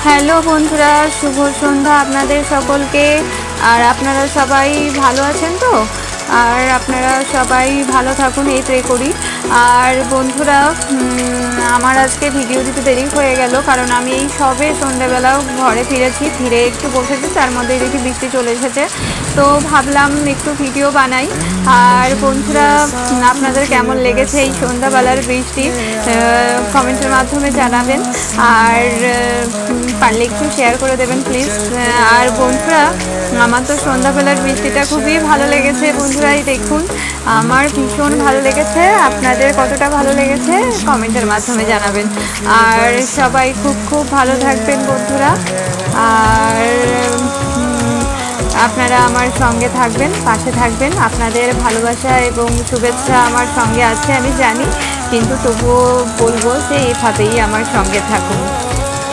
Hello বন্ধুরা, শুভ সন্ধ্যা আপনাদের সকলকে। আর আপনারা সবাই ভালো আছেন তো? আর আপনারা সবাই ভালো থাকুন এই প্রে করি। আর বন্ধুরা, আমার আজকে ভিডিও দিতে দেরি হয়ে গেল, কারণ আমি এই সবে সন্ধ্যাবেলা ঘরে ফিরে একটু বসেছি, তার মধ্যেই দেখি বৃষ্টি চলে এসেছে। তো ভাবলাম একটু ভিডিও বানাই। আর বন্ধুরা, আপনাদের কেমন লেগেছে এই সন্ধ্যাবেলার বৃষ্টি কমেন্টের মাধ্যমে জানাবেন। আর পারলে একটু শেয়ার করে দেবেন প্লিজ। আর বন্ধুরা, আমার তো সন্ধ্যাবেলার বৃষ্টিটা খুবই ভালো লেগেছে বন্ধুরা। এই দেখুন, আমার ভীষণ ভালো লেগেছে। আপনাদের কতটা ভালো লেগেছে কমেন্টের মাধ্যমে জানাবেন। আর সবাই খুব খুব ভালো থাকবেন বন্ধুরা। আর আপনারা আমার সঙ্গে থাকবেন, পাশে থাকবেন। আপনাদের ভালোবাসা এবং শুভেচ্ছা আমার সঙ্গে আছে আমি জানি, কিন্তু তবুও বলবো যে এইভাবেই আমার সঙ্গে থাকুন।